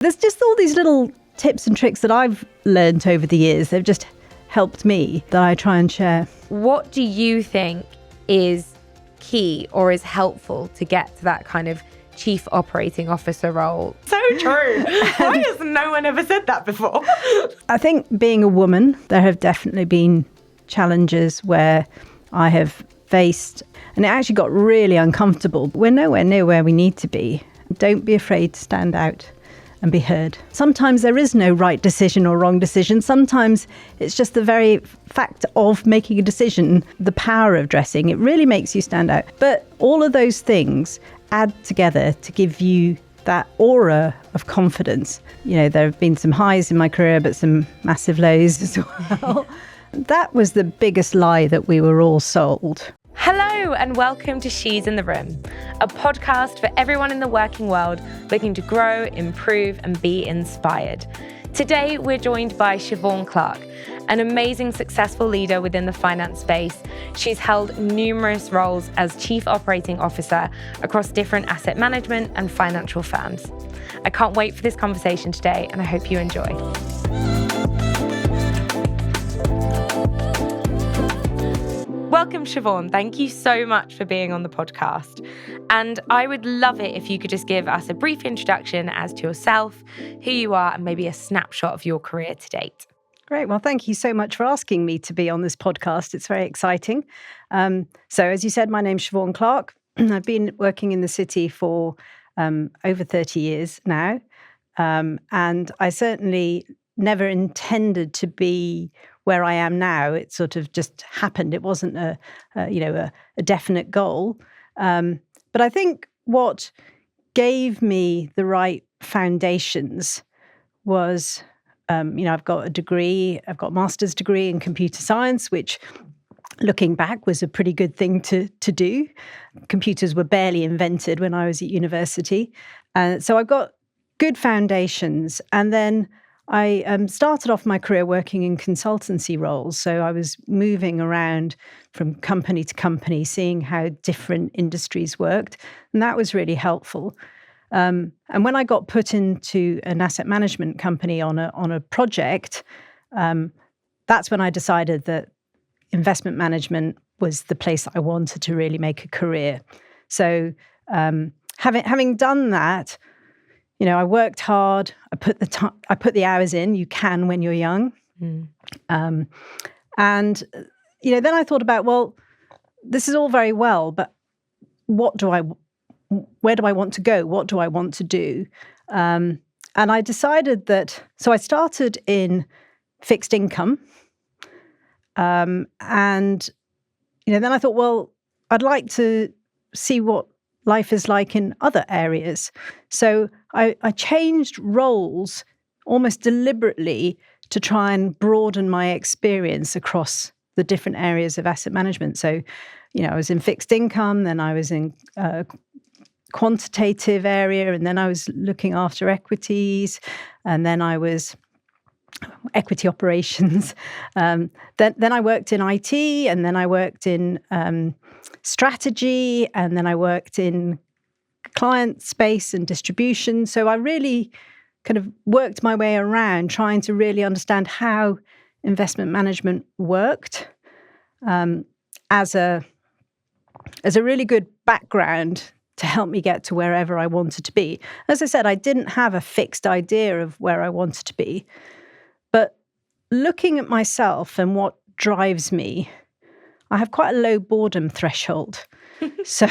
There's just all these little tips and tricks that I've learned over the years. They've just helped me that I try and share. What do you think is key or is helpful to get to that kind of chief operating officer role? So true. Why has no one ever said that before? I think being a woman, there have definitely been challenges where I have faced, and it actually got really uncomfortable. We're nowhere near where we need to be. Don't be afraid to stand out and be heard. Sometimes there is no right decision or wrong decision. Sometimes it's just the very fact of making a decision, the power of dressing. It really makes you stand out. But all of those things add together to give you that aura of confidence. You know, there have been some highs in my career, but some massive lows as well. That was the biggest lie that we were all sold. Hello and welcome to She's in the Room, a podcast for everyone in the working world looking to grow, improve and be inspired. Today we're joined by Siobhan Clarke, an amazing successful leader within the finance space. She's held numerous roles as Chief Operating Officer across different asset management and financial firms. I can't wait for this conversation today and I hope you enjoy. Welcome, Siobhan. Thank you so much for being on the podcast. And I would love it if you could just give us a brief introduction as to yourself, who you are, and maybe a snapshot of your career to date. Great. Well, thank you so much for asking me to be on this podcast. It's very exciting. So as you said, my name's Siobhan Clarke. I've been working in the city for over 30 years now. And I certainly never intended to be where I am now. It sort of just happened. It wasn't a definite goal. But I think what gave me the right foundations was, I've got a degree, I've got a master's degree in computer science, which looking back was a pretty good thing to do. Computers were barely invented when I was at university. So I've got good foundations. And then I started off my career working in consultancy roles. So I was moving around from company to company, seeing how different industries worked. And that was really helpful. And when I got put into an asset management company on a project, that's when I decided that investment management was the place I wanted to really make a career. So having done that, I worked hard. I put the hours in. You can when you're young. And then I thought about, well, this is all very well, but where do I want to go? What do I want to do? And I decided that. So I started in fixed income, and then I thought, well, I'd like to see what life is like in other areas. So I changed roles almost deliberately to try and broaden my experience across the different areas of asset management. So, I was in fixed income, then I was in quantitative area, and then I was looking after equities, and then I was equity operations. Then I worked in IT, and then I worked in strategy, and then I worked in client space and distribution. So I really kind of worked my way around trying to really understand how investment management worked as a really good background to help me get to wherever I wanted to be. As I said, I didn't have a fixed idea of where I wanted to be, but looking at myself and what drives me, I have quite a low boredom threshold. So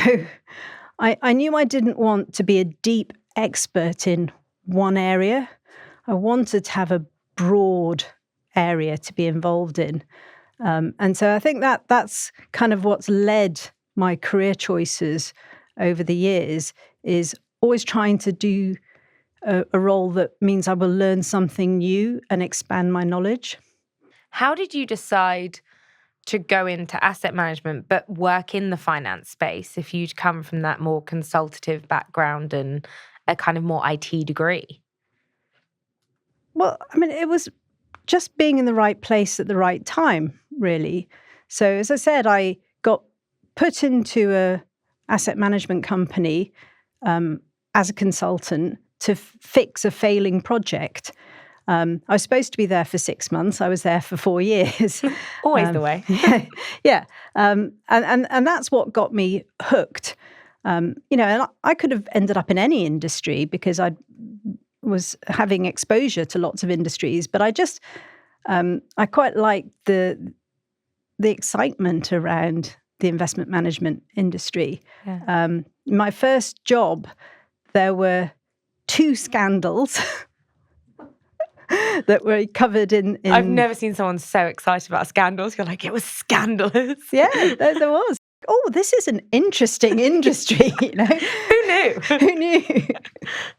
I knew I didn't want to be a deep expert in one area. I wanted to have a broad area to be involved in. And so I think that's kind of what's led my career choices over the years, is always trying to do a role that means I will learn something new and expand my knowledge. How did you decide to go into asset management but work in the finance space if you'd come from that more consultative background and a kind of more IT degree? Well, it was just being in the right place at the right time, really. So as I said, I got put into a asset management company as a consultant to fix a failing project. I was supposed to be there for 6 months. I was there for 4 years. Always the way. Yeah. And that's what got me hooked. And I could have ended up in any industry because I was having exposure to lots of industries, but I quite liked the excitement around the investment management industry. Yeah. My first job, there were 2 scandals that were covered in... I've never seen someone so excited about scandals. You're like, it was scandalous. Yeah, there was. Oh, this is an interesting industry, Who knew? Who knew?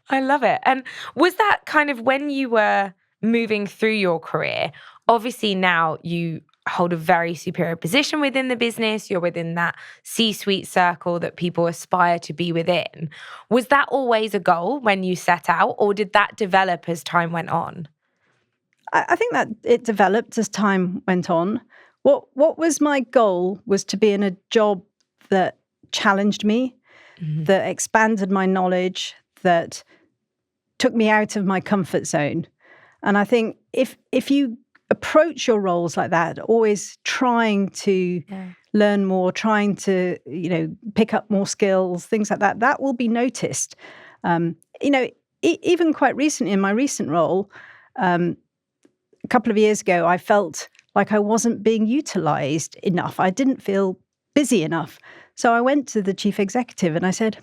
I love it. And was that kind of when you were moving through your career? Obviously now you hold a very superior position within the business. You're within that C-suite circle that people aspire to be within. Was that always a goal when you set out, or did that develop as time went on? I think that it developed as time went on. What was my goal was to be in a job that challenged me, that expanded my knowledge, that took me out of my comfort zone. And I think if you approach your roles like that, always trying to learn more, trying to, pick up more skills, things like that, that will be noticed. Even quite recently in my recent role, a couple of years ago, I felt like I wasn't being utilized enough. I didn't feel busy enough. So I went to the chief executive and I said,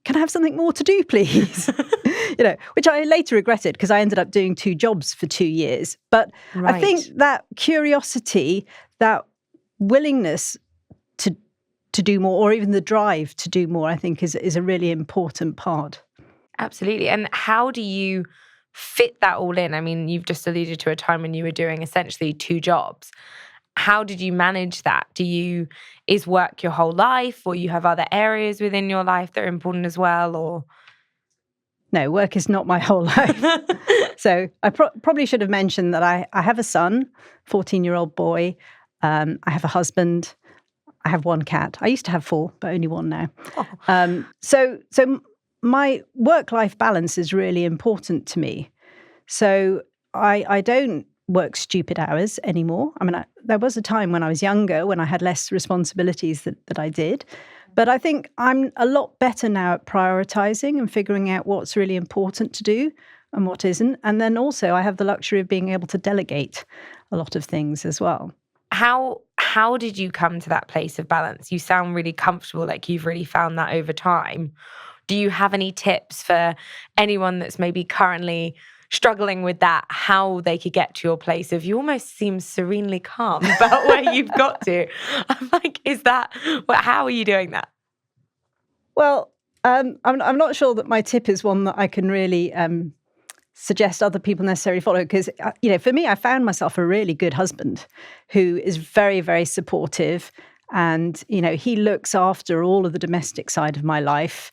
can I have something more to do, please? Which I later regretted because I ended up doing 2 jobs for 2 years. But I think that curiosity, that willingness to do more, or even the drive to do more, I think is a really important part. Absolutely. And how do you fit that all in? I mean, you've just alluded to a time when you were doing essentially 2 jobs. How did you manage that? Is work your whole life, or you have other areas within your life that are important as well, or? No, work is not my whole life. So I probably should have mentioned that I have a son, 14-year-old boy. I have a husband. I have 1 cat. I used to have 4, but only 1 now. Oh. So my work-life balance is really important to me. So I don't work stupid hours anymore. I mean, there was a time when I was younger, when I had less responsibilities that I did. But I think I'm a lot better now at prioritizing and figuring out what's really important to do and what isn't. And then also I have the luxury of being able to delegate a lot of things as well. How did you come to that place of balance? You sound really comfortable, like you've really found that over time. Do you have any tips for anyone that's maybe currently struggling with that, how they could get to your place of, you almost seem serenely calm about where you've got to? I'm like, how are you doing that? Well, I'm not sure that my tip is one that I can really suggest other people necessarily follow, because, for me, I found myself a really good husband who is very, very supportive. And, he looks after all of the domestic side of my life.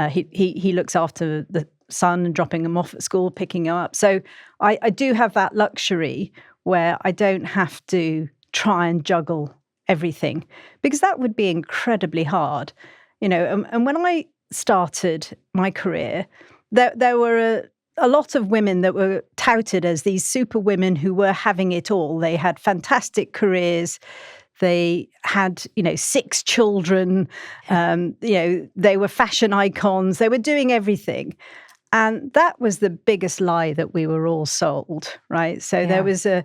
He looks after the son and dropping him off at school, picking him up. So I do have that luxury where I don't have to try and juggle everything, because that would be incredibly hard. And when I started my career, there were a lot of women that were touted as these super women who were having it all. They had fantastic careers. They had, 6 children. They were fashion icons. They were doing everything. And that was the biggest lie that we were all sold, right? So there was a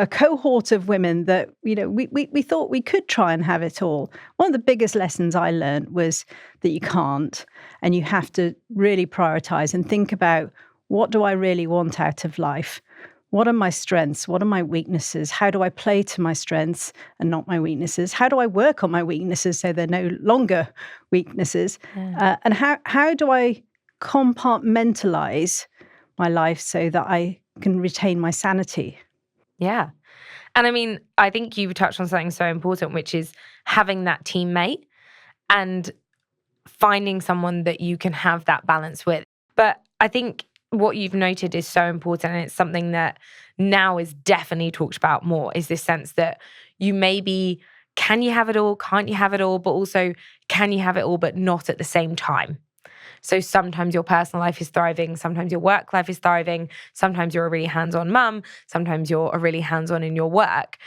cohort of women that, we thought we could try and have it all. One of the biggest lessons I learned was that you can't, and you have to really prioritize and think about, what do I really want out of life? What are my strengths? What are my weaknesses? How do I play to my strengths and not my weaknesses? How do I work on my weaknesses so they're no longer weaknesses? Yeah. And how do I compartmentalize my life so that I can retain my sanity? Yeah. And I mean, I think you touched on something so important, which is having that teammate and finding someone that you can have that balance with. But I think what you've noted is so important, and it's something that now is definitely talked about more, is this sense that you maybe, can you have it all, can't you have it all, but also can you have it all but not at the same time? So sometimes your personal life is thriving, sometimes your work life is thriving, sometimes you're a really hands-on mum, sometimes you're a really hands-on in your work.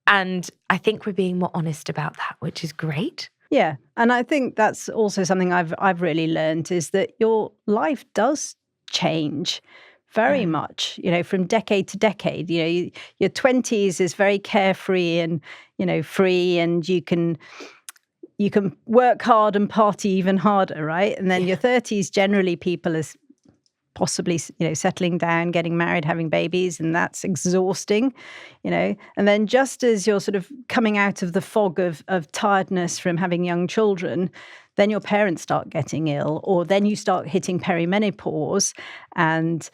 And I think we're being more honest about that, which is great. Yeah. And I think that's also something I've really learned, is that your life does change very much, from decade to decade. Your 20s is very carefree and, free, and you can work hard and party even harder, right? And then your 30s, generally people are possibly, settling down, getting married, having babies, and that's exhausting, And then just as you're sort of coming out of the fog of tiredness from having young children, then your parents start getting ill, or then you start hitting perimenopause, and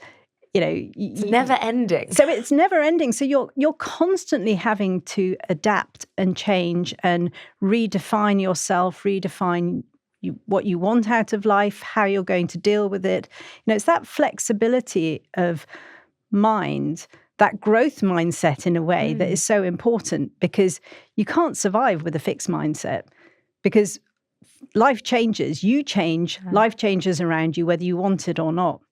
it's never ending. So it's never ending. So you're constantly having to adapt and change and redefine yourself, redefine what you want out of life, how you're going to deal with it. It's that flexibility of mind, that growth mindset in a way that is so important, because you can't survive with a fixed mindset, because life changes, you change, life changes around you, whether you want it or not.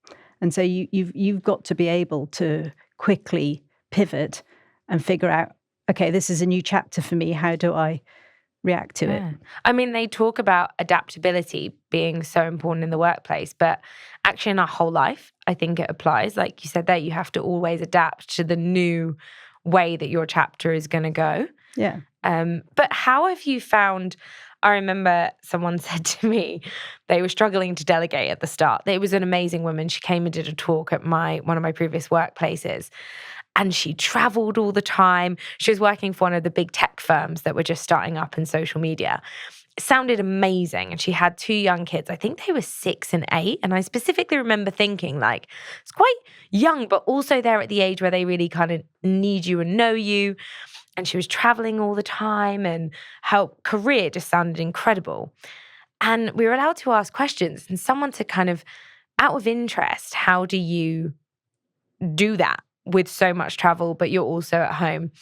And so you've got to be able to quickly pivot and figure out, okay, this is a new chapter for me. How do I react to it? I mean, they talk about adaptability being so important in the workplace, but actually in our whole life, I think it applies. Like you said there, you have to always adapt to the new way that your chapter is going to go. Yeah. But how have you found... I remember someone said to me they were struggling to delegate at the start. It was an amazing woman. She came and did a talk at one of my previous workplaces, and she traveled all the time. She was working for one of the big tech firms that were just starting up in social media. It sounded amazing. And she had 2 young kids. I think they were 6 and 8. And I specifically remember thinking, like, it's quite young, but also they're at the age where they really kind of need you and know you. And she was traveling all the time, and her career just sounded incredible. And we were allowed to ask questions, and someone said, kind of out of interest, how do you do that with so much travel, but you're also at home?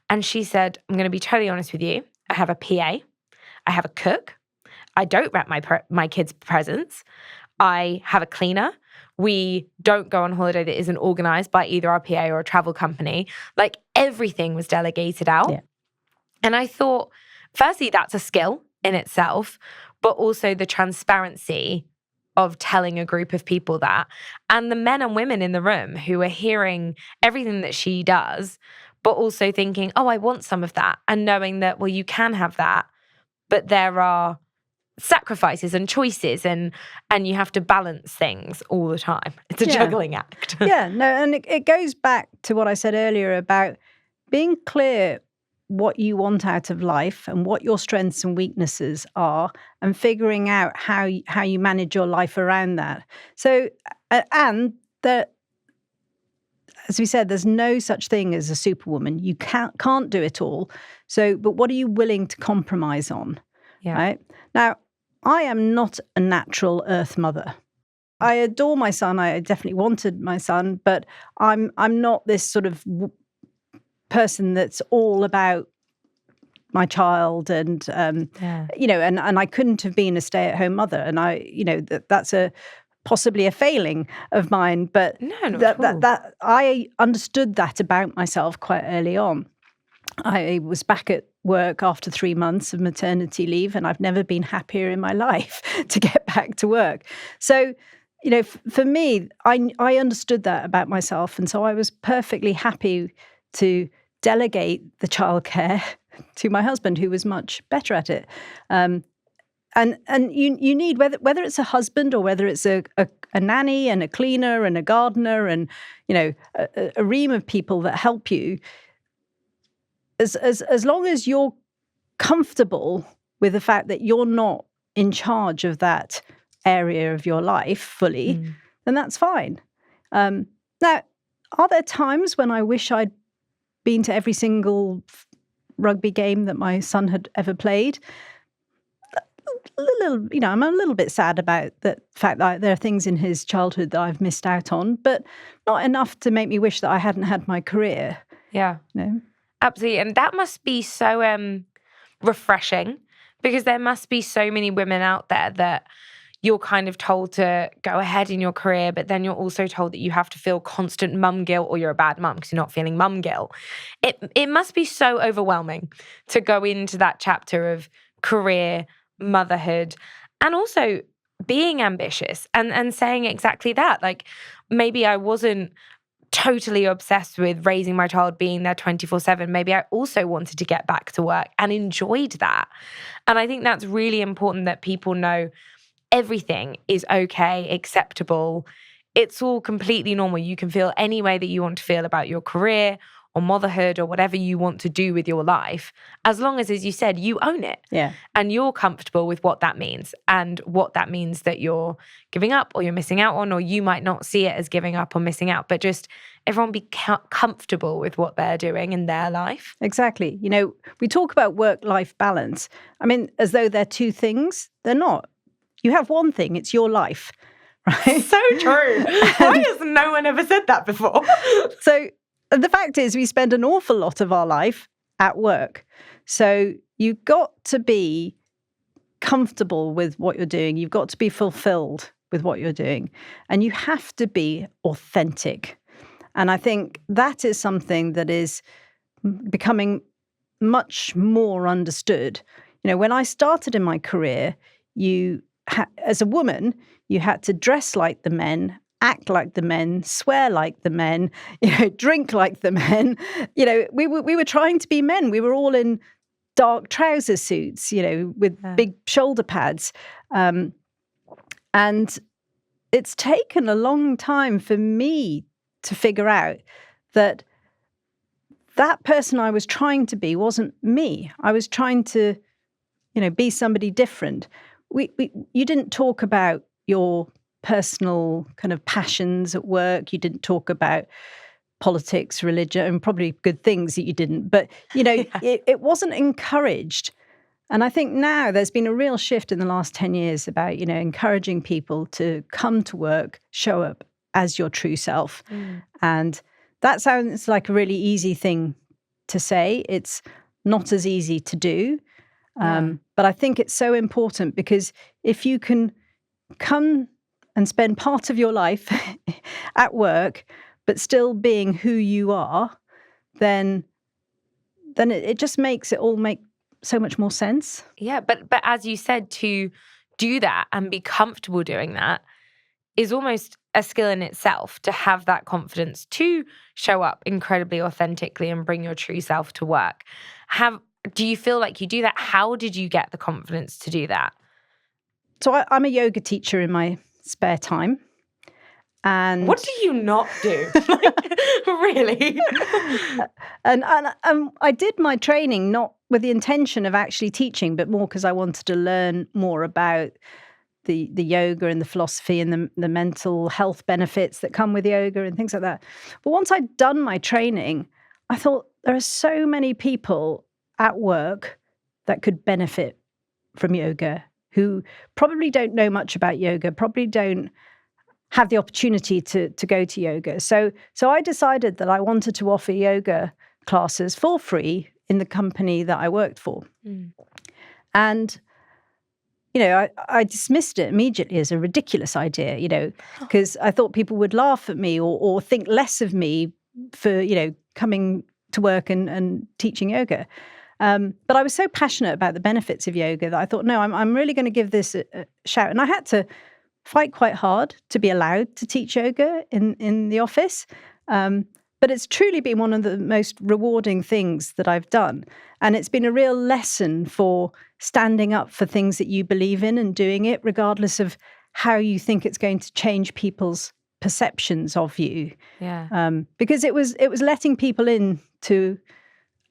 And she said, I'm going to be totally honest with you. I have a PA. I have a cook. I don't wrap my kids' presents. I have a cleaner. We don't go on holiday that isn't organized by either our PA or a travel company. Like, everything was delegated out. Yeah. And I thought, firstly, that's a skill in itself, but also the transparency of telling a group of people that, and the men and women in the room who are hearing everything that she does, but also thinking, oh, I want some of that. And knowing that, well, you can have that, but there are sacrifices and choices, and you have to balance things all the time. It's a juggling act. Yeah, no, and it goes back to what I said earlier about being clear what you want out of life and what your strengths and weaknesses are, and figuring out how you manage your life around that. So, and that, as we said, there's no such thing as a superwoman. You can't do it all. So, but what are you willing to compromise on? Yeah. Right? Now, I am not a natural earth mother. I adore my son. I definitely wanted my son, but I'm not this sort of person that's all about my child, and and I couldn't have been a stay-at-home mother, and that's possibly a failing of mine, but that I understood that about myself quite early on. I was back at work after 3 months of maternity leave, and I've never been happier in my life to get back to work. So, for me, I understood that about myself, and so I was perfectly happy to delegate the childcare to my husband, who was much better at it. And you need, whether it's a husband or whether it's a nanny and a cleaner and a gardener and a ream of people that help you. As long as you're comfortable with the fact that you're not in charge of that area of your life fully, then that's fine. Now, are there times when I wish I'd been to every single rugby game that my son had ever played? I'm a little bit sad about the fact that there are things in his childhood that I've missed out on, but not enough to make me wish that I hadn't had my career. Yeah. Absolutely. And that must be so refreshing, because there must be so many women out there that, you're kind of told to go ahead in your career, but then you're also told that you have to feel constant mum guilt or you're a bad mum because you're not feeling mum guilt. It must be so overwhelming to go into that chapter of career, motherhood, and also being ambitious and saying exactly that. Like, maybe I wasn't totally obsessed with raising my child, being there 24/7. Maybe I also wanted to get back to work and enjoyed that. And I think that's really important that people know everything is okay, acceptable. It's all completely normal. You can feel any way that you want to feel about your career or motherhood or whatever you want to do with your life, as long as you said, you own it. Yeah. And you're comfortable with what that means and what that means that you're giving up or you're missing out on, or you might not see it as giving up or missing out, but just everyone be comfortable with what they're doing in their life. Exactly. We talk about work-life balance. I mean, as though they're two things. They're not. You have one thing, it's your life, right? So true. Why has no one ever said that before? So the fact is, we spend an awful lot of our life at work. So you've got to be comfortable with what you're doing. You've got to be fulfilled with what you're doing. And you have to be authentic. And I think that is something that is becoming much more understood. When I started in my career, as a woman, you had to dress like the men, act like the men, swear like the men, drink like the men. We were trying to be men. We were all in dark trouser suits, with big shoulder pads. And it's taken a long time for me to figure out that person I was trying to be wasn't me. I was trying to, be somebody different. You didn't talk about your personal kind of passions at work. You didn't talk about politics, religion, and probably good things that you didn't. But, it wasn't encouraged. And I think now there's been a real shift in the last 10 years about, encouraging people to come to work, show up as your true self. And that sounds like a really easy thing to say. It's not as easy to do. But I think it's so important, because if you can come and spend part of your life at work, but still being who you are, then it just makes it all make so much more sense. Yeah, but as you said, to do that and be comfortable doing that is almost a skill in itself, to have that confidence to show up incredibly authentically and bring your true self to work. Do you feel like you do that? How did you get the confidence to do that? So I'm a yoga teacher in my spare time. And what do you not do? Really? and I did my training not with the intention of actually teaching, but more because I wanted to learn more about the yoga and the philosophy and the mental health benefits that come with yoga and things like that. But once I'd done my training, I thought there are so many people at work that could benefit from yoga, who probably don't know much about yoga, probably don't have the opportunity to go to yoga. So I decided that I wanted to offer yoga classes for free in the company that I worked for. And, I dismissed it immediately as a ridiculous idea, because I thought people would laugh at me or think less of me for, coming to work and teaching yoga. But I was so passionate about the benefits of yoga that I thought, no, I'm really going to give this a shout. And I had to fight quite hard to be allowed to teach yoga in the office. But it's truly been one of the most rewarding things that I've done. And it's been a real lesson for standing up for things that you believe in and doing it, regardless of how you think it's going to change people's perceptions of you. Yeah. Because it was letting people in to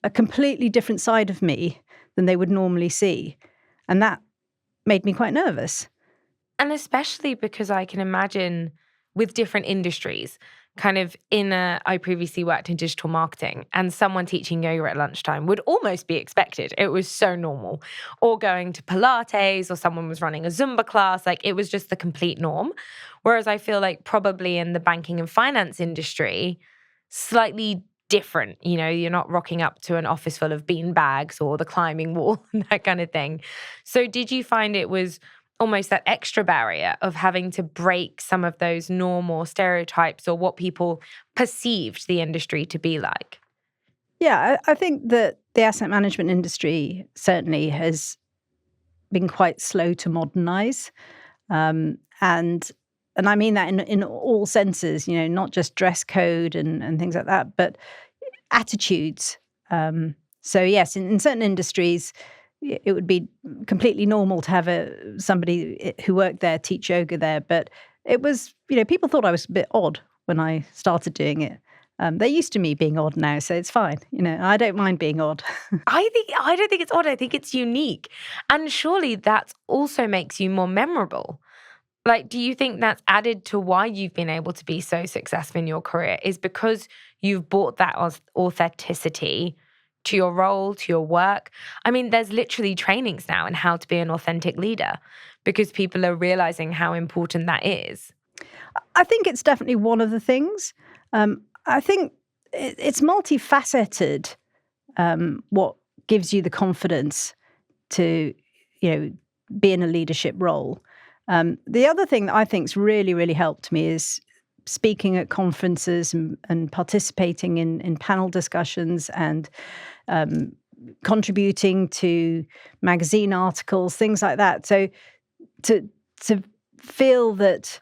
a completely different side of me than they would normally see. And that made me quite nervous. And especially because I can imagine with different industries, I previously worked in digital marketing, and someone teaching yoga at lunchtime would almost be expected. It was so normal. Or going to Pilates, or someone was running a Zumba class. Like, it was just the complete norm. Whereas I feel like probably in the banking and finance industry, slightly different. You're not rocking up to an office full of bean bags or the climbing wall and that kind of thing. So did you find it was almost that extra barrier of having to break some of those norm or stereotypes or what people perceived the industry to be like? Yeah, I think that the asset management industry certainly has been quite slow to modernize. And I mean that in all senses, not just dress code and things like that, but attitudes. So yes, in certain industries, it would be completely normal to have somebody who worked there teach yoga there. But it was, people thought I was a bit odd when I started doing it. They're used to me being odd now, so it's fine. I don't mind being odd. I don't think it's odd. I think it's unique. And surely that also makes you more memorable. Like, do you think that's added to why you've been able to be so successful in your career is because you've brought that authenticity to your role, to your work? I mean, there's literally trainings now in how to be an authentic leader because people are realizing how important that is. I think it's definitely one of the things. I think it's multifaceted, what gives you the confidence to, be in a leadership role. The other thing that I think's really, really helped me is speaking at conferences and participating in panel discussions and contributing to magazine articles, things like that. So to feel that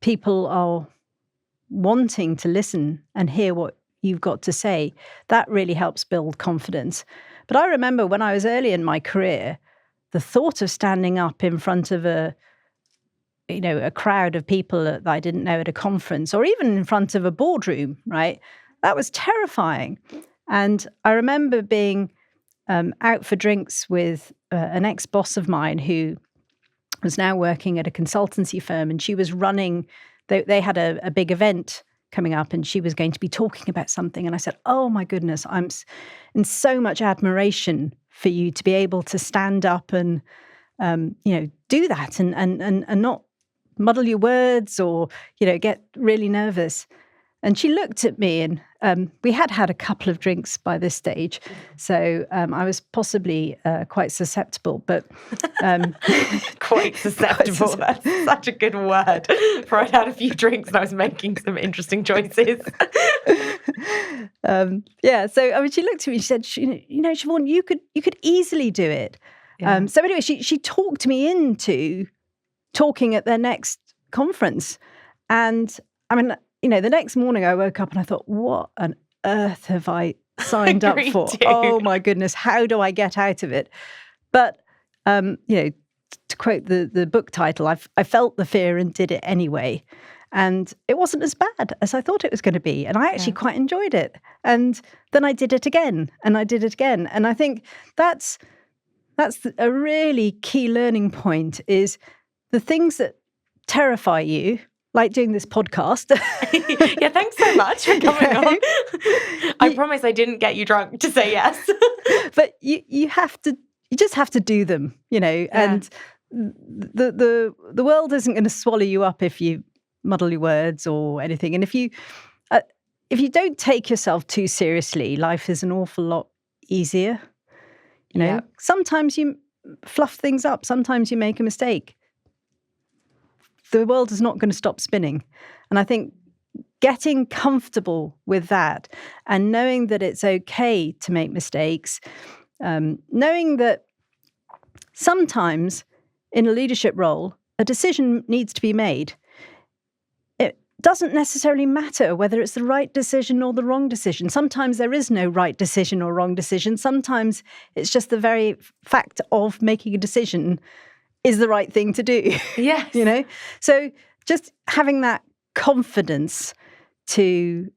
people are wanting to listen and hear what you've got to say, that really helps build confidence. But I remember when I was early in my career, the thought of standing up in front of a crowd of people that I didn't know at a conference or even in front of a boardroom, right? That was terrifying. And I remember being out for drinks with an ex-boss of mine who was now working at a consultancy firm, and she was running, they had a big event coming up and she was going to be talking about something. And I said, oh my goodness, I'm in so much admiration for you to be able to stand up and, do that and not muddle your words or, get really nervous. And she looked at me and we had a couple of drinks by this stage. So I was possibly quite susceptible, but... Quite susceptible. That's such a good word. For I'd had a few drinks and I was making some interesting choices. So I mean, she looked at me and she said, Siobhan, you could easily do it. Yeah. So anyway, she talked me into talking at their next conference. And I mean, the next morning I woke up and I thought, what on earth have I signed up for? Too. Oh my goodness, how do I get out of it? But, to quote the book title, I felt the fear and did it anyway. And it wasn't as bad as I thought it was going to be. And I actually quite enjoyed it. And then I did it again and I did it again. And I think that's a really key learning point is the things that terrify you, like doing this podcast. Yeah, thanks so much for coming on. I promise I didn't get you drunk to say yes. But you just have to do them, and the world isn't going to swallow you up if you muddle your words or anything. And if you don't take yourself too seriously, life is an awful lot easier. Sometimes you fluff things up. Sometimes you make a mistake. The world is not going to stop spinning. And I think getting comfortable with that and knowing that it's okay to make mistakes, knowing that sometimes in a leadership role, a decision needs to be made. It doesn't necessarily matter whether it's the right decision or the wrong decision. Sometimes there is no right decision or wrong decision. Sometimes it's just the very fact of making a decision is the right thing to do. Yes. So just having that confidence to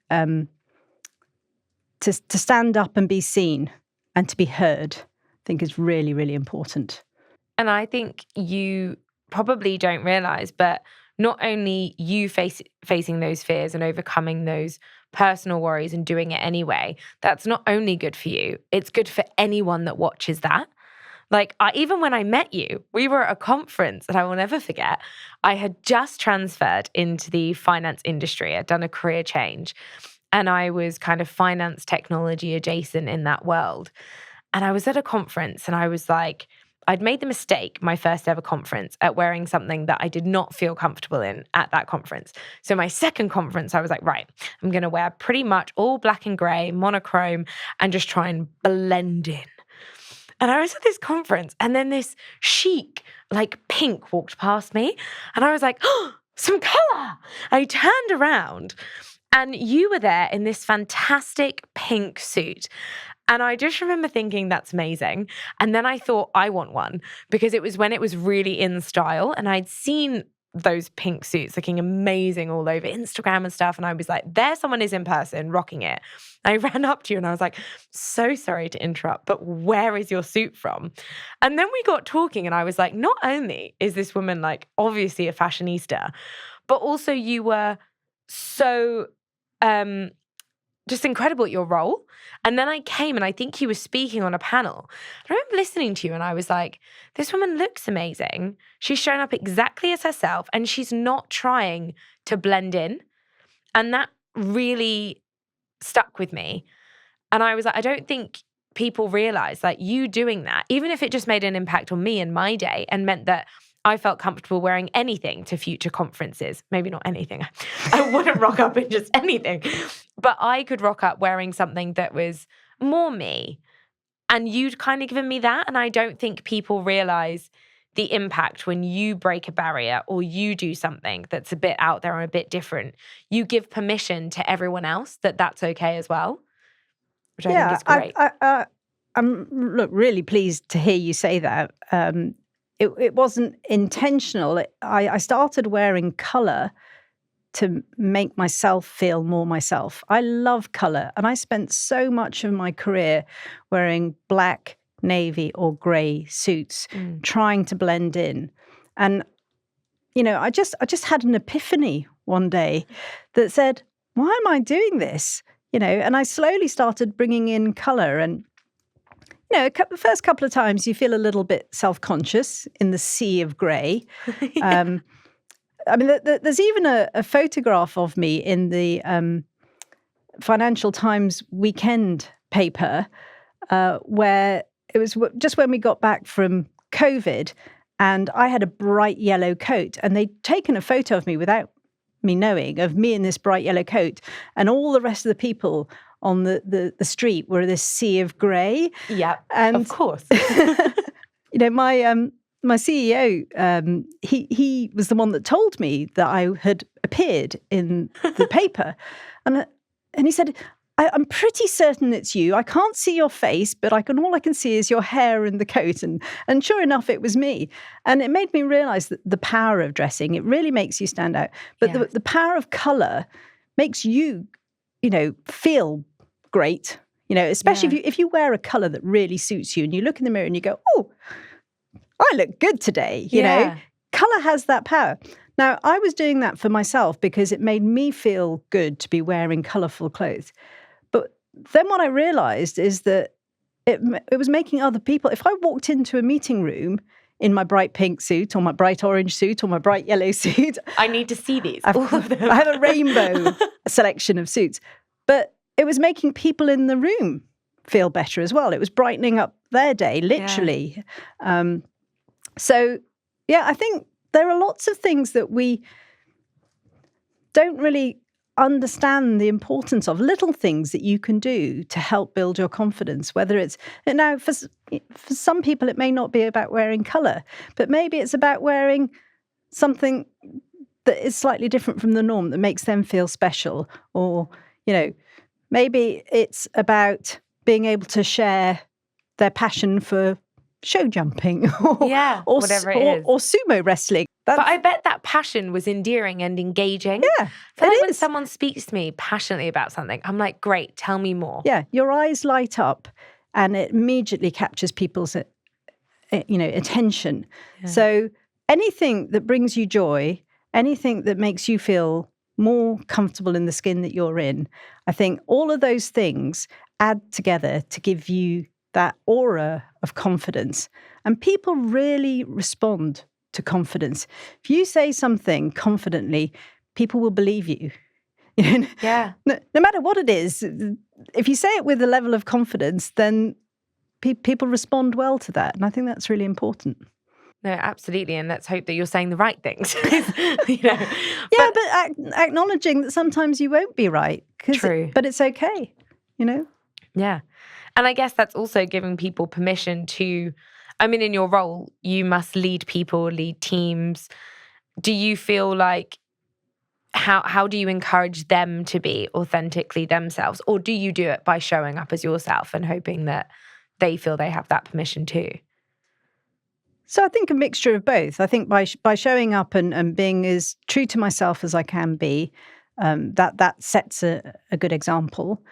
stand up and be seen and to be heard, I think is really, really important. And I think you probably don't realize, but not only you facing those fears and overcoming those personal worries and doing it anyway, that's not only good for you, it's good for anyone that watches that. Like, even when I met you, we were at a conference that I will never forget. I had just transferred into the finance industry. I'd done a career change and I was kind of finance technology adjacent in that world. And I was at a conference and I was like, I'd made the mistake, my first ever conference, at wearing something that I did not feel comfortable in at that conference. So my second conference, I was like, right, I'm going to wear pretty much all black and grey, monochrome, and just try and blend in. And I was at this conference, and then this chic, like pink, walked past me. And I was like, oh, some colour. I turned around, and you were there in this fantastic pink suit. And I just remember thinking, that's amazing. And then I thought, I want one, because it was when it was really in style. And I'd seen those pink suits looking amazing all over Instagram and stuff. And I was like, there someone is in person rocking it. I ran up to you and I was like, so sorry to interrupt, but where is your suit from? And then we got talking and I was like, not only is this woman like obviously a fashionista, but also you were so just incredible at your role. And then I came and I think you were speaking on a panel. I remember listening to you and I was like, this woman looks amazing. She's shown up exactly as herself and she's not trying to blend in. And that really stuck with me. And I was like, I don't think people realize like you doing that, even if it just made an impact on me and my day and meant that I felt comfortable wearing anything to future conferences. Maybe not anything. I wouldn't rock up in just anything. But I could rock up wearing something that was more me. And you'd kind of given me that. And I don't think people realize the impact when you break a barrier or you do something that's a bit out there and a bit different. You give permission to everyone else that that's okay as well, which I think is great. I'm really pleased to hear you say that. It wasn't intentional. I started wearing colour to make myself feel more myself. I love colour, and I spent so much of my career wearing black, navy, or grey suits, trying to blend in. And I just had an epiphany one day that said, "Why am I doing this?" And I slowly started bringing in colour and. The first couple of times you feel a little bit self-conscious in the sea of grey. Yeah. There's even a photograph of me in the Financial Times weekend paper where it was just when we got back from COVID and I had a bright yellow coat and they'd taken a photo of me without me knowing, of me in this bright yellow coat, and all the rest of the people on the street were this sea of grey. Yeah, and of course. My CEO, he was the one that told me that I had appeared in the paper, and he said, I'm pretty certain it's you. I can't see your face, but all I can see is your hair and the coat. And sure enough, it was me. And it made me realise that the power of dressing, it really makes you stand out. But yes. the power of colour makes you, feel great. Especially if you wear a colour that really suits you and you look in the mirror and you go, oh, I look good today. Colour has that power. Now, I was doing that for myself because it made me feel good to be wearing colourful clothes. But then what I realised is that it was making other people, if I walked into a meeting room in my bright pink suit or my bright orange suit or my bright yellow suit. I need to see these. I have a rainbow selection of suits. But it was making people in the room feel better as well. It was brightening up their day, literally. Yeah. I think there are lots of things that we don't really understand the importance of, little things that you can do to help build your confidence, whether it's, now for some people it may not be about wearing colour, but maybe it's about wearing something that is slightly different from the norm that makes them feel special, or, maybe it's about being able to share their passion for show jumping or whatever it is. Or sumo wrestling. But I bet that passion was endearing and engaging. Yeah, I feel like when someone speaks to me passionately about something, I'm like, great, tell me more. Yeah, your eyes light up and it immediately captures people's attention. Yeah. So anything that brings you joy, anything that makes you feel more comfortable in the skin that you're in, I think all of those things add together to give you that aura of confidence. And people really respond to confidence. If you say something confidently, people will believe you. Yeah. No matter what it is, if you say it with a level of confidence, then people respond well to that. And I think that's really important. No, absolutely. And let's hope that you're saying the right things. Yeah, but acknowledging that sometimes you won't be right. True. But it's okay, Yeah. And I guess that's also giving people permission to, in your role, you must lead people, lead teams. Do you feel like, how do you encourage them to be authentically themselves? Or do you do it by showing up as yourself and hoping that they feel they have that permission too? So I think a mixture of both. I think by showing up and being as true to myself as I can be, that sets a good example.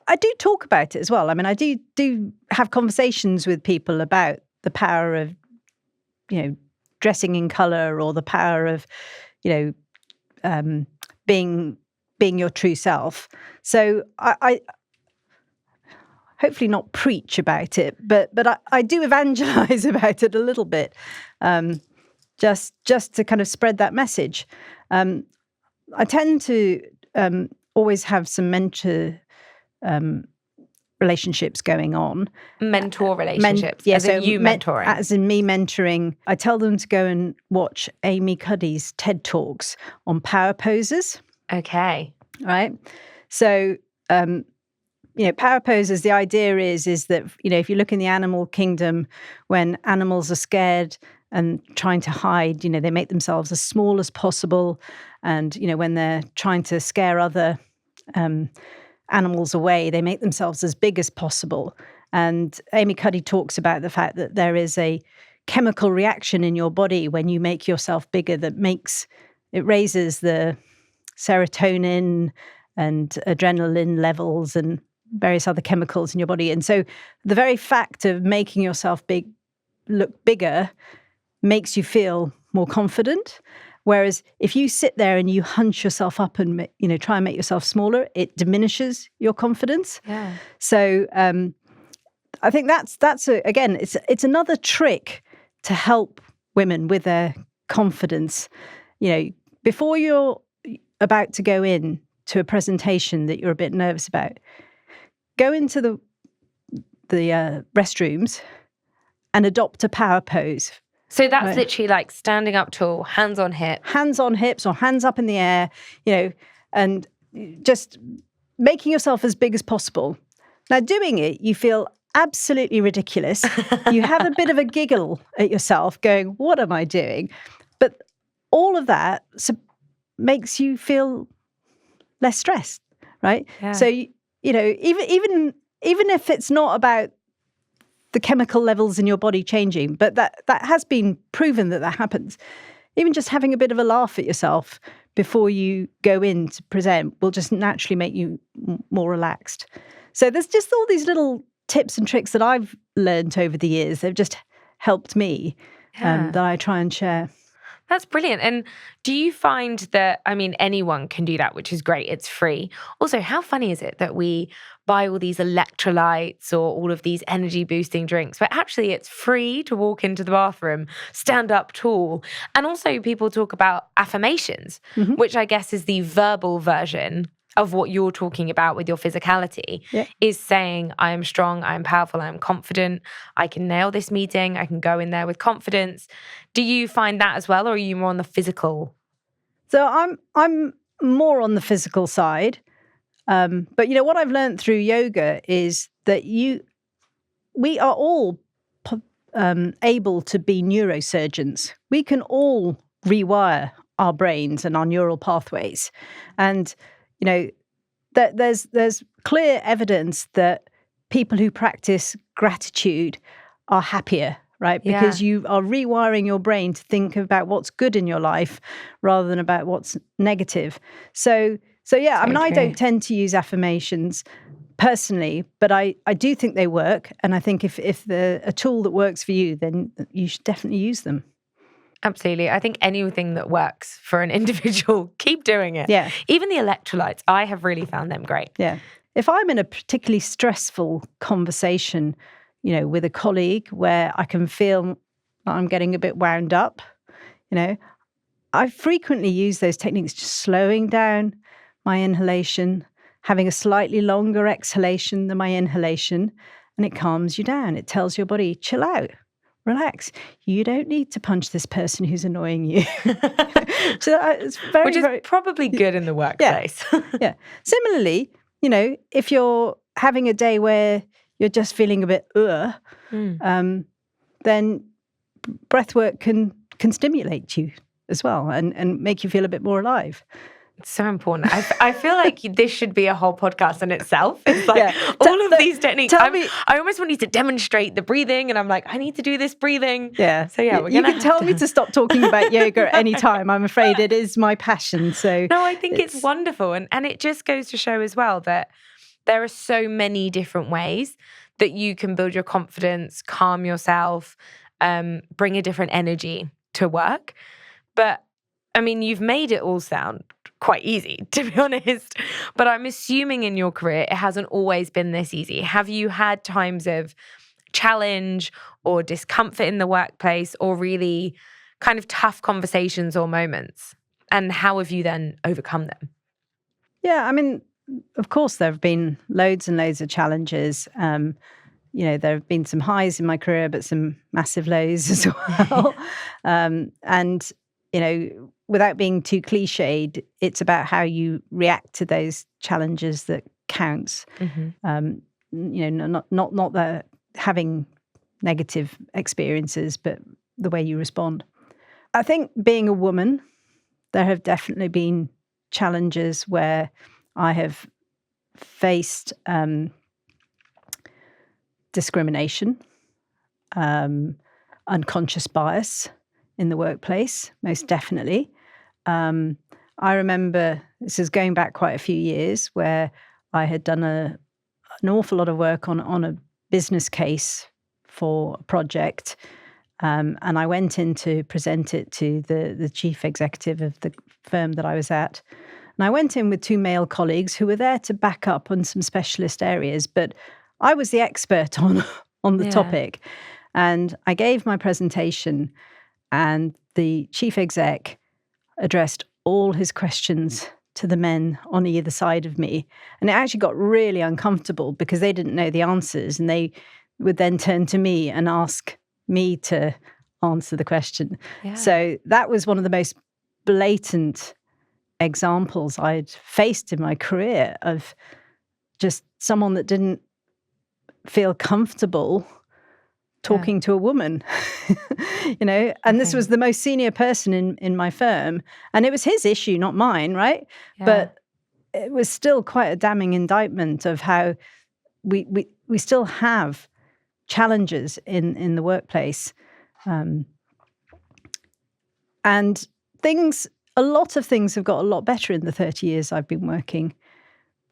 I do talk about it as well. I do have conversations with people about the power of, dressing in color, or the power of, being your true self. So I hopefully not preach about it, but I do evangelize about it a little bit, just to kind of spread that message. I tend to always have some mentor relationships going on. Mentor relationships? As in you mentoring? As in me mentoring. I tell them to go and watch Amy Cuddy's TED Talks on power poses. Okay. Right? So, power poses, the idea is that, if you look in the animal kingdom, when animals are scared and trying to hide, they make themselves as small as possible. And, when they're trying to scare other animals away, they make themselves as big as possible. And Amy Cuddy talks about the fact that there is a chemical reaction in your body when you make yourself bigger that raises the serotonin and adrenaline levels and various other chemicals in your body. And so the very fact of making yourself look bigger makes you feel more confident. Whereas if you sit there and you hunch yourself up and try and make yourself smaller, it diminishes your confidence. Yeah. So I think that's again, it's another trick to help women with their confidence. Before you're about to go in to a presentation that you're a bit nervous about, go into the restrooms and adopt a power pose. So that's literally like standing up tall, hands on hips. Hands on hips or hands up in the air, and just making yourself as big as possible. Now, doing it, you feel absolutely ridiculous. You have a bit of a giggle at yourself going, what am I doing? But all of that makes you feel less stressed, right? Yeah. So, even if it's not about the chemical levels in your body changing, but that has been proven that happens. Even just having a bit of a laugh at yourself before you go in to present will just naturally make you more relaxed. So there's just all these little tips and tricks that I've learned over the years. They've just helped me that I try and share. That's brilliant. And do you find that, anyone can do that, which is great. It's free. Also, how funny is it that we buy all these electrolytes or all of these energy boosting drinks, but actually it's free to walk into the bathroom, stand up tall. And also people talk about affirmations, which I guess is the verbal version of what you're talking about with your physicality, is saying, I am strong, I am powerful, I am confident, I can nail this meeting, I can go in there with confidence. Do you find that as well, or are you more on the physical? So I'm more on the physical side. But what I've learned through yoga is that we are all able to be neurosurgeons. We can all rewire our brains and our neural pathways. And there's clear evidence that people who practice gratitude are happier, right? Because you are rewiring your brain to think about what's good in your life rather than about what's negative. So yeah, I don't tend to use affirmations personally, but I do think they work. And I think if they're a tool that works for you, then you should definitely use them. Absolutely. I think anything that works for an individual, keep doing it. Yeah. Even the electrolytes, I have really found them great. Yeah. If I'm in a particularly stressful conversation, with a colleague where I can feel I'm getting a bit wound up, I frequently use those techniques, just slowing down my inhalation, having a slightly longer exhalation than my inhalation, and it calms you down. It tells your body, chill out, relax. You don't need to punch this person who's annoying you. So it's very, Which is probably good in the workplace. Yeah. Similarly, if you're having a day where you're just feeling a bit then breath work can stimulate you as well and make you feel a bit more alive. It's so important. I feel like this should be a whole podcast in itself. It's like all of these techniques. I almost want you to demonstrate the breathing, and I'm like, I need to do this breathing. Yeah. So yeah, you can tell me to stop talking about yoga at any time. I'm afraid it is my passion. So no, I think it's wonderful, and it just goes to show as well that there are so many different ways that you can build your confidence, calm yourself, bring a different energy to work. But I mean, you've made it all sound quite easy, to be honest. But I'm assuming in your career, it hasn't always been this easy. Have you had times of challenge or discomfort in the workplace, or really kind of tough conversations or moments? And how have you then overcome them? Yeah, I mean, of course, there have been loads and loads of challenges. There have been some highs in my career, but some massive lows as well. And without being too cliched, it's about how you react to those challenges that counts. Mm-hmm. Not that having negative experiences, but the way you respond. I think being a woman, there have definitely been challenges where I have faced discrimination, unconscious bias in the workplace, most definitely. I remember, this is going back quite a few years, where I had done an awful lot of work on a business case for a project, and I went in to present it to the chief executive of the firm that I was at. And I went in with two male colleagues who were there to back up on some specialist areas, but I was the expert on the topic. And I gave my presentation, and the chief exec addressed all his questions to the men on either side of me. And it actually got really uncomfortable because they didn't know the answers, and they would then turn to me and ask me to answer the question. Yeah. So that was one of the most blatant examples I'd faced in my career of just someone that didn't feel comfortable talking to a woman, and this was the most senior person in my firm, and it was his issue, not mine, right? Yeah. But it was still quite a damning indictment of how we still have challenges in the workplace. And a lot of things have got a lot better in the 30 years I've been working,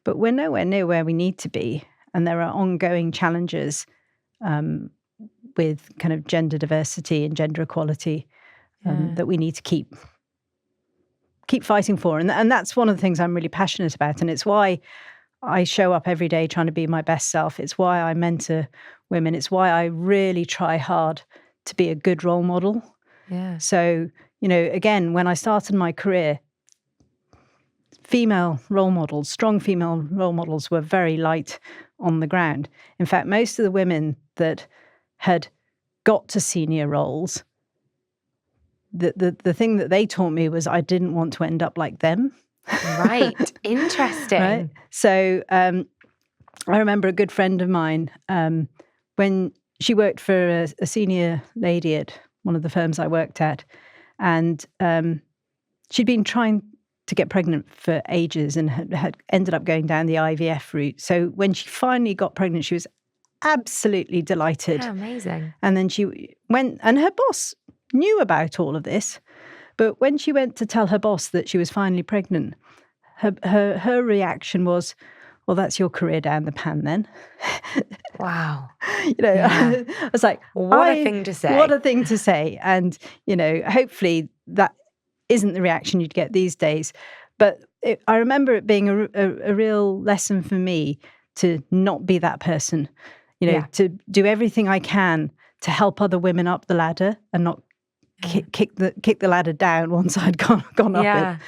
but we're nowhere near where we need to be. And there are ongoing challenges with kind of gender diversity and gender equality that we need to keep fighting for. And that's one of the things I'm really passionate about. And it's why I show up every day trying to be my best self. It's why I mentor women. It's why I really try hard to be a good role model. Yeah. So, again, when I started my career, strong female role models were very light on the ground. In fact, most of the women that had got to senior roles, the thing that they taught me was I didn't want to end up like them. Right. Interesting. Right? So I remember a good friend of mine, when she worked for a senior lady at one of the firms I worked at, and she'd been trying to get pregnant for ages and had ended up going down the IVF route. So when she finally got pregnant, she was absolutely delighted. Yeah, amazing. And then she went, and her boss knew about all of this, but when she went to tell her boss that she was finally pregnant, her reaction was, well, that's your career down the pan then. Wow. I was like, what a thing to say. What a thing to say. And, hopefully that isn't the reaction you'd get these days. But I remember it being a real lesson for me to not be that person, to do everything I can to help other women up the ladder and not kick the ladder down once I'd gone up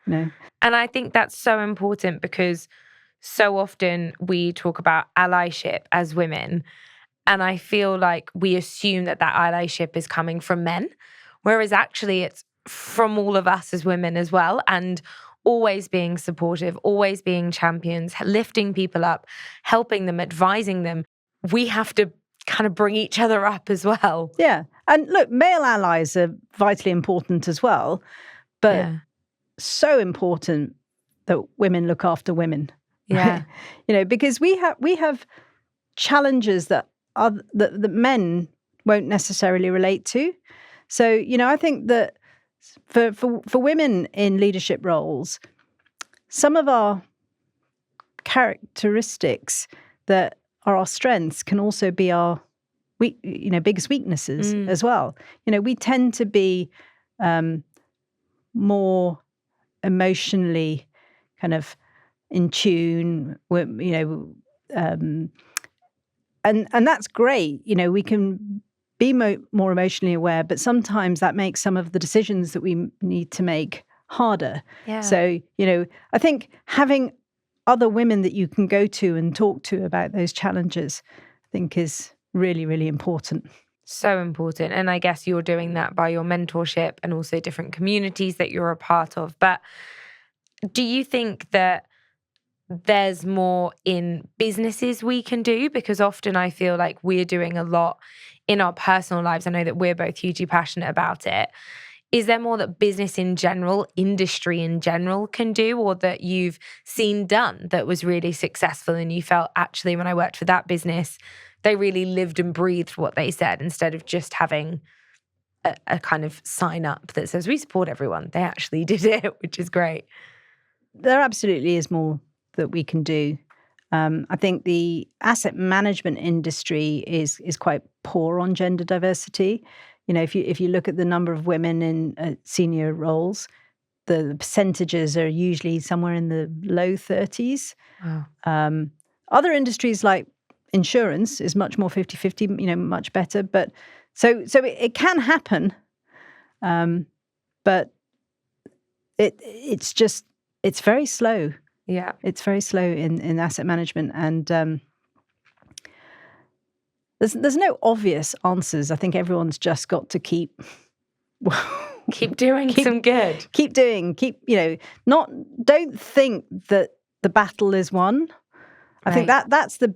it. And I think that's so important, because so often we talk about allyship as women, and I feel like we assume that allyship is coming from men, whereas actually it's from all of us as women as well, and always being supportive, always being champions, lifting people up, helping them, advising them. We have to kind of bring each other up as well. Yeah. And look, male allies are vitally important as well, but so important that women look after women. Yeah. Right? Because we have challenges that men won't necessarily relate to. So, I think that for women in leadership roles, some of our characteristics that are our strengths can also be our biggest weaknesses as well. We tend to be more emotionally kind of in tune, and that's great. We can be more emotionally aware, but sometimes that makes some of the decisions that we need to make harder. Yeah. So, I think having other women that you can go to and talk to about those challenges, I think is really, really important. So important. And I guess you're doing that by your mentorship and also different communities that you're a part of. But do you think that there's more in businesses we can do? Because often I feel like we're doing a lot in our personal lives. I know that we're both hugely passionate about it. Is there more that business in general, industry in general can do, or that you've seen done that was really successful and you felt, actually, when I worked for that business, they really lived and breathed what they said instead of just having a kind of sign up that says, we support everyone. They actually did it, which is great. There absolutely is more that we can do. I think the asset management industry is quite poor on gender diversity. If you look at the number of women in senior roles, the percentages are usually somewhere in the low 30s. Wow. Other industries like insurance is much more 50-50, much better. But so it can happen, but it's very slow. Yeah. It's very slow in asset management, and there's no obvious answers. I think everyone's just got to keep doing some good. Don't think that the battle is won. I think that's the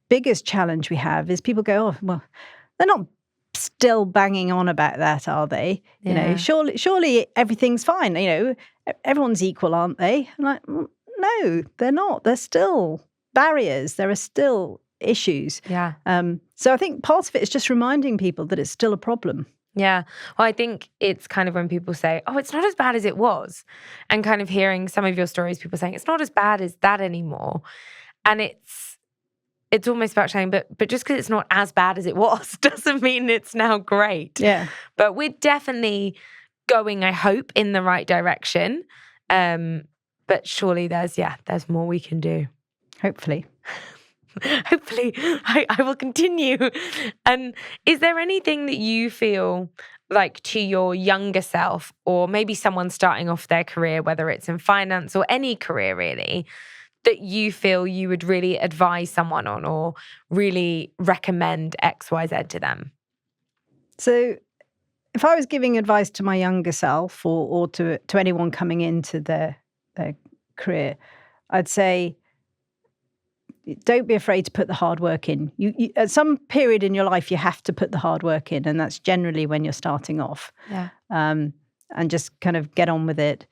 biggest challenge we have is people go, oh, well, they're not still banging on about that, are they? Surely everything's fine. Everyone's equal, aren't they? I'm like, no, they're not. There's still barriers. There are still issues. Yeah. So I think part of it is just reminding people that it's still a problem. Yeah. Well, I think it's kind of when people say, oh, it's not as bad as it was. And kind of hearing some of your stories, people saying it's not as bad as that anymore. And it's almost about saying, but just because it's not as bad as it was doesn't mean it's now great. Yeah. But we're definitely going, I hope, in the right direction. But surely there's more we can do. Hopefully. Hopefully, I will continue. And is there anything that you feel like to your younger self, or maybe someone starting off their career, whether it's in finance or any career really, that you feel you would really advise someone on or really recommend XYZ to them? So if I was giving advice to my younger self or to anyone coming into their career, I'd say, don't be afraid to put the hard work in. You at some period in your life, you have to put the hard work in, and that's generally when you're starting off. Yeah. And just kind of get on with it.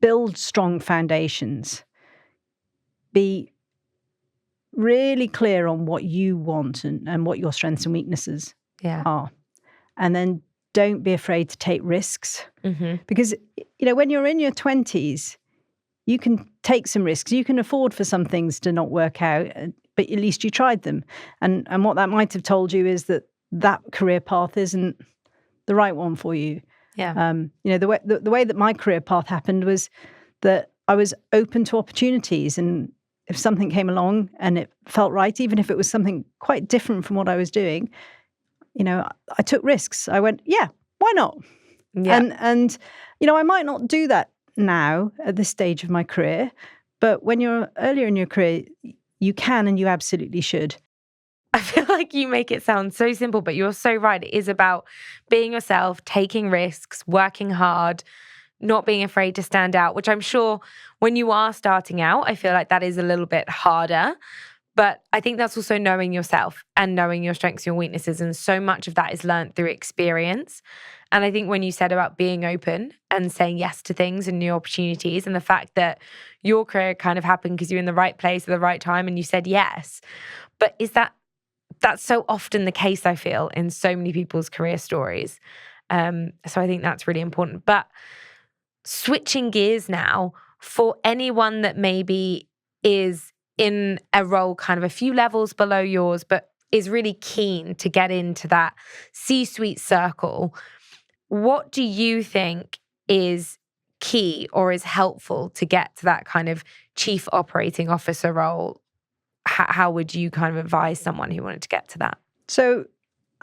Build strong foundations. Be really clear on what you want and what your strengths and weaknesses are. And then don't be afraid to take risks. Mm-hmm. Because, when you're in your 20s, you can take some risks. You can afford for some things to not work out, but at least you tried them. And what that might have told you is that career path isn't the right one for you. Yeah. The way that my career path happened was that I was open to opportunities, and if something came along and it felt right, even if it was something quite different from what I was doing, I took risks. I went, yeah, why not? Yeah. And I might not do that now at this stage of my career, But when you're earlier in your career, you can and you absolutely should. I feel like you make it sound so simple, but you're so right. It is about being yourself, taking risks, working hard, not being afraid to stand out, which I'm sure when you are starting out, I feel like that is a little bit harder. But I think that's also knowing yourself and knowing your strengths, your weaknesses. And so much of that is learned through experience. And I think when you said about being open and saying yes to things and new opportunities, and the fact that your career kind of happened because you're in the right place at the right time and you said yes. But that's so often the case, I feel, in so many people's career stories. So I think that's really important. But switching gears now, for anyone that maybe is in a role kind of a few levels below yours, but is really keen to get into that C-suite circle, what do you think is key or is helpful to get to that kind of chief operating officer role? How would you kind of advise someone who wanted to get to that? So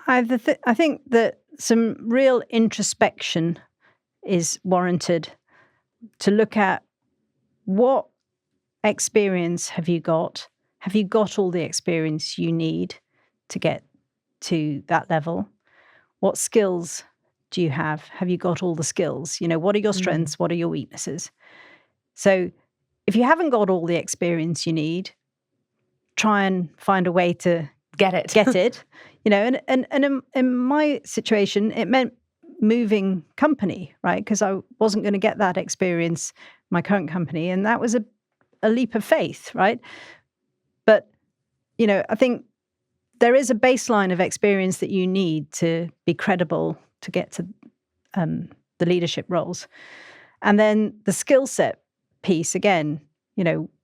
I think that some real introspection is warranted to look at what experience have you got? Have you got all the experience you need to get to that level? What skills do you have? Have you got all the skills? What are your strengths? What are your weaknesses? So if you haven't got all the experience you need, try and find a way to get it. And in my situation, it meant moving company, right? Because I wasn't going to get that experience in my current company. And that was a leap of faith, right? But, I think there is a baseline of experience that you need to be credible to get to the leadership roles. And then the skill set piece, again,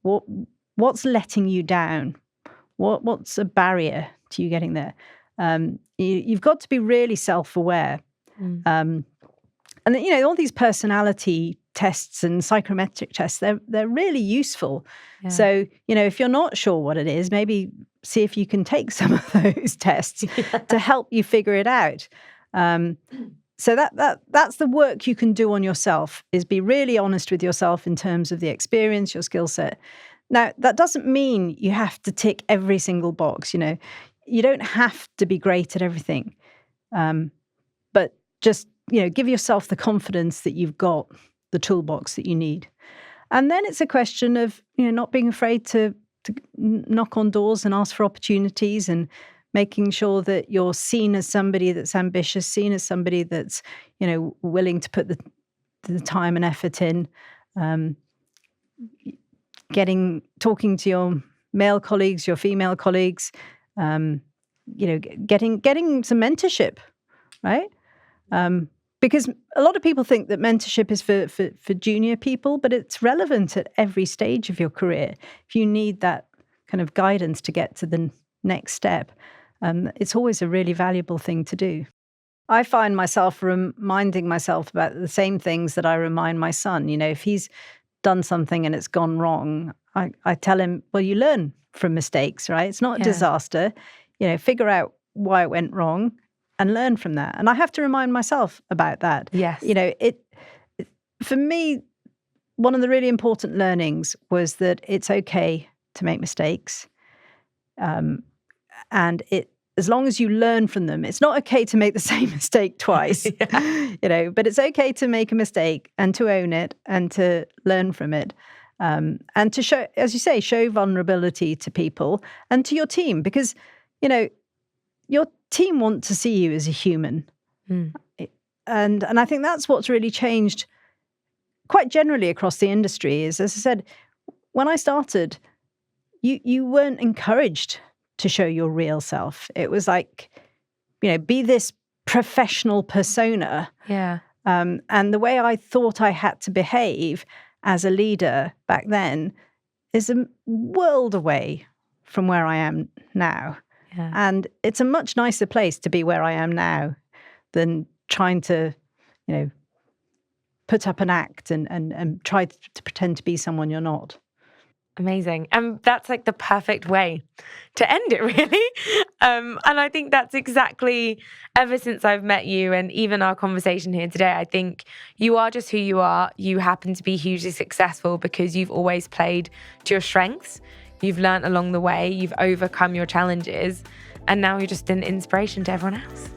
what's letting you down? What's a barrier to you getting there? You've got to be really self-aware. And all these personality tests and psychometric tests, they're really useful. Yeah. So, if you're not sure what it is, maybe see if you can take some of those tests to help you figure it out. So that's the work you can do on yourself, is be really honest with yourself in terms of the experience, your skill set. Now, that doesn't mean you have to tick every single box. You don't have to be great at everything. But just, give yourself the confidence that you've got the toolbox that you need. And then it's a question of, not being afraid to knock on doors and ask for opportunities, and making sure that you're seen as somebody that's ambitious, seen as somebody that's, willing to put the time and effort in. Talking to your male colleagues, your female colleagues, getting some mentorship, right? Because a lot of people think that mentorship is for junior people, but it's relevant at every stage of your career. If you need that kind of guidance to get to the next step, it's always a really valuable thing to do. I find myself reminding myself about the same things that I remind my son. If he's done something and it's gone wrong, I tell him, well, you learn from mistakes, right? It's not a disaster. Figure out why it went wrong and learn from that. And I have to remind myself about that. Yes. For me, one of the really important learnings was that it's okay to make mistakes. And as long as you learn from them, it's not okay to make the same mistake twice, but it's okay to make a mistake and to own it and to learn from it. And to show, as you say, show vulnerability to people and to your team, because, your team want to see you as a human. And I think that's what's really changed quite generally across the industry is, as I said, when I started, you weren't encouraged to show your real self. It was like, be this professional persona. Yeah. And the way I thought I had to behave as a leader back then is a world away from where I am now. Yeah. And it's a much nicer place to be where I am now than trying to, put up an act and try to pretend to be someone you're not. Amazing. And that's like the perfect way to end it, really. And I think that's exactly, ever since I've met you and even our conversation here today, I think you are just who you are. You happen to be hugely successful because you've always played to your strengths. You've learned along the way, you've overcome your challenges, and now you're just an inspiration to everyone else.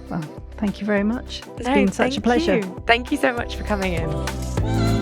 Well, thank you very much. It's been such a pleasure. Thank you so much for coming in.